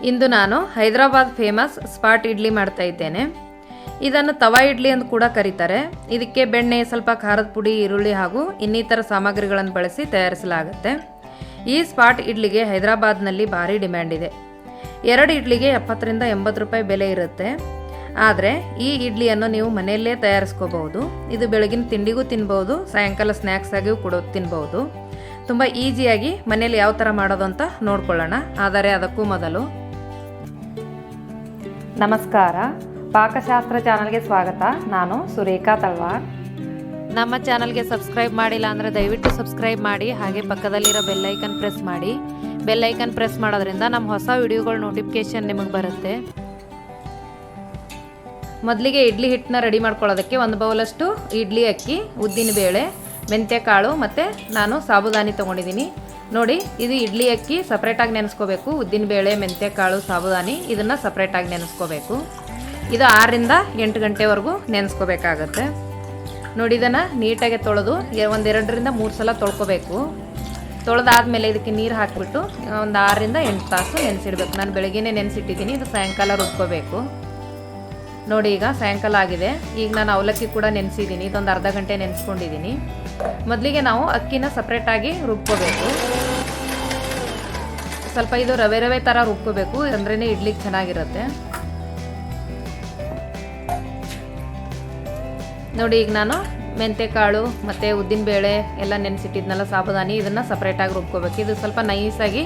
ಇಂದು ನಾನು Hyderabad famous spot idli ಮಾಡ್ತಾ ಇದ್ದೇನೆ. ಇದನ್ನು ತವಾ ಇಡ್ಲಿ ಅಂತ ಕೂಡ ಕರೀತಾರೆ. ಇದಕ್ಕೆ ಬೆಣ್ಣೆ, ಸ್ವಲ್ಪ ಖಾರದ ಪುಡಿ, ಈರುಳ್ಳಿ ಹಾಗೂ ಇನ್ನಿತರ ಸಾಮಗ್ರಿಗಳನ್ನು ಬಳಸಿ ತಯಾರಿಸಲಾಗುತ್ತೆ. ಈ ಸ್ಪಾಟ್ ಇಡ್ಲಿಗೆ ಹೈದರಾಬಾದ್ನಲ್ಲಿ ಭಾರಿ ಡಿಮ್ಯಾಂಡ್ ಇದೆ. 2 ಇಡ್ಲಿಗೆ 70 ರಿಂದ 80 ರೂಪಾಯಿ ಬೆಲೆ ಇರುತ್ತೆ. ಆದರೆ ಈ ಇಡ್ಲಿಯನ್ನು ನೀವು ಮನೆಯಲ್ಲೇ ತಯಾರಿಸ್ಕೋಬಹುದು. ಇದು ಬೆಳಗಿನ ತಿಂಡಿಗೂ ತಿನ್ಬೋದು, ಸಾಯಂಕಾಲ ಸ್ನ್ಯಾಕ್ಸ್ ಆಗಿಯೂ ಕೂಡ ತಿನ್ಬೋದು. ತುಂಬ ಈಸಿಯಾಗಿ ಮನೆಯಲ್ಲಿ ಯಾವ ಥರ ಮಾಡೋದು ಅಂತ ನೋಡ್ಕೊಳ್ಳೋಣ. ಆದರೆ ಅದಕ್ಕೂ ಮೊದಲು ನಮಸ್ಕಾರ, ಪಾಕಶಾಸ್ತ್ರ ಚಾನಲ್ಗೆ ಸ್ವಾಗತ. ನಾನು ಸುರೇಖಾ ತಳವಾರ್. ನಮ್ಮ ಚಾನಲ್ಗೆ ಸಬ್ಸ್ಕ್ರೈಬ್ ಮಾಡಿಲ್ಲ ಅಂದರೆ ದಯವಿಟ್ಟು ಸಬ್ಸ್ಕ್ರೈಬ್ ಮಾಡಿ, ಹಾಗೆ ಪಕ್ಕದಲ್ಲಿರೋ ಬೆಲ್ಲೈಕನ್ ಪ್ರೆಸ್ ಮಾಡಿ. ಬೆಲ್ಲೈಕನ್ ಪ್ರೆಸ್ ಮಾಡೋದ್ರಿಂದ ನಮ್ಮ ಹೊಸ ವಿಡಿಯೋಗಳ ನೋಟಿಫಿಕೇಷನ್ ನಿಮಗೆ ಬರುತ್ತೆ. ಮೊದಲಿಗೆ ಇಡ್ಲಿ ಹಿಟ್ಟನ್ನ ರೆಡಿ ಮಾಡ್ಕೊಳ್ಳೋದಕ್ಕೆ 1 ಬೌಲಷ್ಟು ಇಡ್ಲಿ ಅಕ್ಕಿ, ಉದ್ದಿನ ಬೇಳೆ, ಮೆಂತ್ಯ ಕಾಳು ಮತ್ತು ನಾನು ಸಾಬುದಾನಿ ತೊಗೊಂಡಿದ್ದೀನಿ. ನೋಡಿ, ಇದು ಇಡ್ಲಿ ಅಕ್ಕಿ ಸಪ್ರೇಟಾಗಿ ನೆನೆಸ್ಕೋಬೇಕು. ಉದ್ದಿನ ಬೇಳೆ, ಮೆಂತ್ಯ ಕಾಳು, ಸಾಬುದಾನಿ ಇದನ್ನು ಸಪ್ರೇಟಾಗಿ ನೆನೆಸ್ಕೋಬೇಕು. ಇದು 6 ರಿಂದ 8 ಗಂಟೆವರೆಗೂ ನೆನೆಸ್ಕೋಬೇಕಾಗತ್ತೆ. ನೋಡಿ, ಇದನ್ನು ನೀಟಾಗಿ ತೊಳೆದು 2 ರಿಂದ 3 ಸಲ ತೊಳ್ಕೊಬೇಕು. ತೊಳೆದಾದ್ಮೇಲೆ ಇದಕ್ಕೆ ನೀರು ಹಾಕಿಬಿಟ್ಟು ಒಂದು 6 ರಿಂದ 8 ತಾಸು ನೆನೆಸಿಡ್ಬೇಕು. ನಾನು ಬೆಳಗ್ಗೆನೇ ನೆನೆಸಿಟ್ಟಿದ್ದೀನಿ. ಇದು ಸಾಯಂಕಾಲ ರುಬ್ಕೋಬೇಕು. ನೋಡಿ, ಈಗ ಸಾಯಂಕಾಲ ಆಗಿದೆ. ಈಗ ನಾನು ಅವಲಕ್ಕಿ ಕೂಡ ನೆನೆಸಿದ್ದೀನಿ. ಇದೊಂದು ಅರ್ಧ ಗಂಟೆ ನೆನೆಸ್ಕೊಂಡಿದ್ದೀನಿ. ಮೊದಲಿಗೆ ನಾವು ಅಕ್ಕಿನ ಸಪ್ರೇಟಾಗಿ ರುಬ್ಕೋಬೇಕು. ಸ್ವಲ್ಪ ಇದು ರವೆ ಥರ ರುಬ್ಕೋಬೇಕು, ಅಂದ್ರೇ ಇಡ್ಲಿಗೆ ಚೆನ್ನಾಗಿರುತ್ತೆ. ನೋಡಿ, ಈಗ ನಾನು ಮೆಂತ್ಯಕಾಳು ಮತ್ತು ಉದ್ದಿನಬೇಳೆ ಎಲ್ಲ ನೆನೆಸಿಟ್ಟಿದ್ನಲ್ಲ, ಸಾಬುದಾನಿ, ಇದನ್ನು ಸಪ್ರೇಟಾಗಿ ರುಬ್ಕೋಬೇಕು. ಇದು ಸ್ವಲ್ಪ ನೈಸಾಗಿ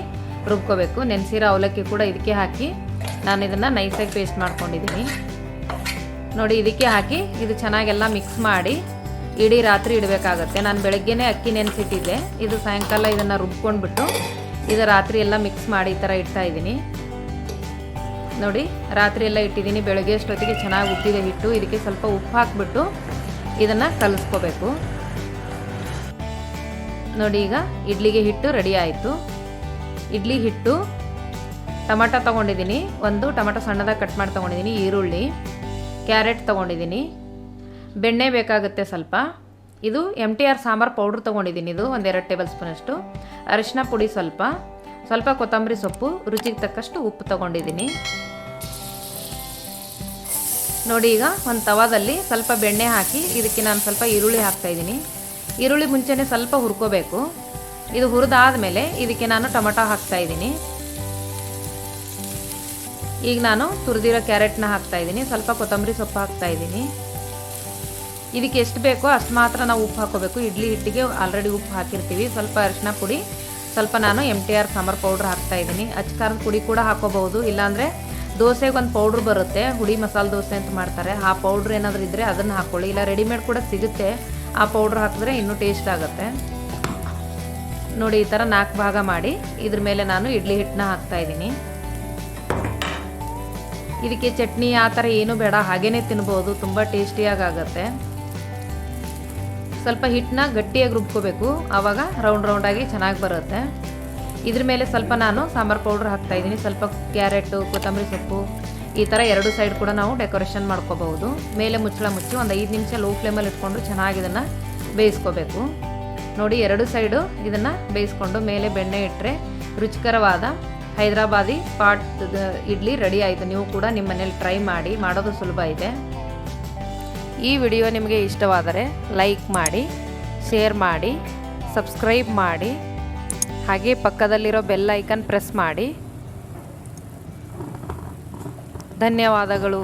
ರುಬ್ಕೋಬೇಕು. ನೆನೆಸಿರೋ ಅವಲಕ್ಕಿ ಕೂಡ ಇದಕ್ಕೆ ಹಾಕಿ ನಾನು ಇದನ್ನು ನೈಸಾಗಿ ಪೇಸ್ಟ್ ಮಾಡ್ಕೊಂಡಿದ್ದೀನಿ. ನೋಡಿ, ಇದಕ್ಕೆ ಹಾಕಿ ಇದು ಚೆನ್ನಾಗೆಲ್ಲ ಮಿಕ್ಸ್ ಮಾಡಿ ಇಡೀ ರಾತ್ರಿ ಇಡಬೇಕಾಗತ್ತೆ. ನಾನು ಬೆಳಗ್ಗೆನೇ ಅಕ್ಕಿ ನೆನೆಸಿಟ್ಟಿದ್ದೆ. ಇದು ಸಾಯಂಕಾಲ ಇದನ್ನು ರುಬ್ಕೊಂಡ್ಬಿಟ್ಟು ಇದು ರಾತ್ರಿ ಎಲ್ಲ ಮಿಕ್ಸ್ ಮಾಡಿ ಈ ಥರ ಇಡ್ತಾ ಇದ್ದೀನಿ. ನೋಡಿ, ರಾತ್ರಿ ಎಲ್ಲ ಇಟ್ಟಿದ್ದೀನಿ. ಬೆಳಗ್ಗೆ ಅಷ್ಟೊತ್ತಿಗೆ ಚೆನ್ನಾಗಿ ಉಬ್ಬಿದೆ ಹಿಟ್ಟು. ಇದಕ್ಕೆ ಸ್ವಲ್ಪ ಉಪ್ಪು ಹಾಕಿಬಿಟ್ಟು ಇದನ್ನು ಕಲಿಸ್ಕೋಬೇಕು. ನೋಡಿ, ಈಗ ಇಡ್ಲಿಗೆ ಹಿಟ್ಟು ರೆಡಿ ಆಯಿತು. ಇಡ್ಲಿ ಹಿಟ್ಟು, ಟೊಮೆಟೊ ತೊಗೊಂಡಿದ್ದೀನಿ. 1 ಟೊಮೆಟೊ ಸಣ್ಣದಾಗಿ ಕಟ್ ಮಾಡಿ ತೊಗೊಂಡಿದ್ದೀನಿ. ಈರುಳ್ಳಿ, ಕ್ಯಾರೆಟ್ ತೊಗೊಂಡಿದ್ದೀನಿ. ಬೆಣ್ಣೆ ಬೇಕಾಗುತ್ತೆ ಸ್ವಲ್ಪ. ಇದು MTR ಸಾಂಬಾರು ಪೌಡ್ರ್ ತೊಗೊಂಡಿದ್ದೀನಿ. ಇದು 1-2 ಟೇಬಲ್ ಸ್ಪೂನಷ್ಟು. ಅರಿಶಿನ ಪುಡಿ ಸ್ವಲ್ಪ ಕೊತ್ತಂಬರಿ ಸೊಪ್ಪು, ರುಚಿಗೆ ತಕ್ಕಷ್ಟು ಉಪ್ಪು ತೊಗೊಂಡಿದ್ದೀನಿ. ನೋಡಿ, ಈಗ ಒಂದು ತವಾದಲ್ಲಿ ಸ್ವಲ್ಪ ಬೆಣ್ಣೆ ಹಾಕಿ ಇದಕ್ಕೆ ನಾನು ಸ್ವಲ್ಪ ಈರುಳ್ಳಿ ಹಾಕ್ತಾಯಿದ್ದೀನಿ. ಈರುಳ್ಳಿ ಮುಂಚೆನೇ ಸ್ವಲ್ಪ ಹುರ್ಕೋಬೇಕು. ಇದು ಹುರಿದಾದ್ಮೇಲೆ ಇದಕ್ಕೆ ನಾನು ಟೊಮೆಟೊ ಹಾಕ್ತಾಯಿದ್ದೀನಿ. ಈಗ ನಾನು ತುರಿದಿರೋ ಕ್ಯಾರೆಟ್ನ ಹಾಕ್ತಾಯಿದ್ದೀನಿ. ಸ್ವಲ್ಪ ಕೊತ್ತಂಬರಿ ಸೊಪ್ಪು ಹಾಕ್ತಾಯಿದ್ದೀನಿ. ಇದಕ್ಕೆ ಎಷ್ಟು ಬೇಕೋ ಅಷ್ಟು ಮಾತ್ರ ನಾವು ಉಪ್ಪು ಹಾಕೋಬೇಕು. ಇಡ್ಲಿ ಹಿಟ್ಟಿಗೆ ಆಲ್ರೆಡಿ ಉಪ್ಪು ಹಾಕಿರ್ತೀವಿ. ಸ್ವಲ್ಪ ಅರಿಶಿನ ಪುಡಿ, ಸ್ವಲ್ಪ ನಾನು MTR ಸಾಂಬಾರು ಪೌಡ್ರ್ ಹಾಕ್ತಾಯಿದ್ದೀನಿ. ಅಚ್ಕಾರದ ಪುಡಿ ಕೂಡ ಹಾಕೋಬಹುದು. ಇಲ್ಲಾಂದರೆ ದೋಸೆಗೆ ಒಂದು ಪೌಡ್ರ್ ಬರುತ್ತೆ, ಹುಡಿ ಮಸಾಲೆ ದೋಸೆ ಅಂತ ಮಾಡ್ತಾರೆ. ಆ ಪೌಡ್ರ್ ಏನಾದರೂ ಇದ್ದರೆ ಅದನ್ನು ಹಾಕ್ಕೊಳ್ಳಿ. ಇಲ್ಲ ರೆಡಿಮೇಡ್ ಕೂಡ ಸಿಗುತ್ತೆ, ಆ ಪೌಡ್ರ್ ಹಾಕಿದ್ರೆ ಇನ್ನೂ ಟೇಸ್ಟ್ ಆಗುತ್ತೆ. ನೋಡಿ, ಈ ಥರ 4 ಭಾಗ ಮಾಡಿ ಇದ್ರ ಮೇಲೆ ನಾನು ಇಡ್ಲಿ ಹಿಟ್ಟನ್ನ ಹಾಕ್ತಾಯಿದ್ದೀನಿ. ಇದಕ್ಕೆ ಚಟ್ನಿ ಆ ಥರ ಏನೂ ಬೇಡ, ಹಾಗೇ ತಿನ್ಬೋದು. ತುಂಬ ಟೇಸ್ಟಿಯಾಗುತ್ತೆ. ಸ್ವಲ್ಪ ಹಿಟ್ಟನ್ನ ಗಟ್ಟಿಯಾಗಿ ರುಬ್ಕೋಬೇಕು, ಆವಾಗ ರೌಂಡಾಗಿ ಚೆನ್ನಾಗಿ ಬರುತ್ತೆ. ಇದ್ರ ಮೇಲೆ ಸ್ವಲ್ಪ ನಾನು ಸಾಂಬಾರು ಪೌಡ್ರ್ ಹಾಕ್ತಾಯಿದ್ದೀನಿ. ಸ್ವಲ್ಪ ಕ್ಯಾರೆಟು, ಕೊತ್ತಂಬರಿ ಸೊಪ್ಪು, ಈ ಥರ 2 ಸೈಡ್ ಕೂಡ ನಾವು ಡೆಕೋರೇಷನ್ ಮಾಡ್ಕೋಬಹುದು. ಮೇಲೆ ಮುಚ್ಚಳ ಮುಚ್ಚಿ ಒಂದು 5 ನಿಮಿಷ ಲೋ ಫ್ಲೇಮಲ್ಲಿ ಇಟ್ಕೊಂಡು ಚೆನ್ನಾಗಿ ಇದನ್ನು ಬೇಯಿಸ್ಕೋಬೇಕು. ನೋಡಿ, 2 ಸೈಡು ಇದನ್ನು ಬೇಯಿಸ್ಕೊಂಡು ಮೇಲೆ ಬೆಣ್ಣೆ ಇಟ್ಟರೆ ರುಚಿಕರವಾದ ಹೈದರಾಬಾದಿ ಸ್ಪಾಟ್ ಇಡ್ಲಿ ರೆಡಿ ಆಯಿತು. ನೀವು ಕೂಡ ನಿಮ್ಮ ಮನೇಲಿ ಟ್ರೈ ಮಾಡಿ, ಮಾಡೋದು ಸುಲಭ ಇದೆ. ಈ ವಿಡಿಯೋ ನಿಮಗೆ ಇಷ್ಟವಾದರೆ ಲೈಕ್ ಮಾಡಿ, ಶೇರ್ ಮಾಡಿ, ಸಬ್ಸ್ಕ್ರೈಬ್ ಮಾಡಿ, ಹಾಗೆ ಪಕ್ಕದಲ್ಲಿರೋ ಬೆಲ್ ಐಕನ್ ಪ್ರೆಸ್ ಮಾಡಿ. ಧನ್ಯವಾದಗಳು.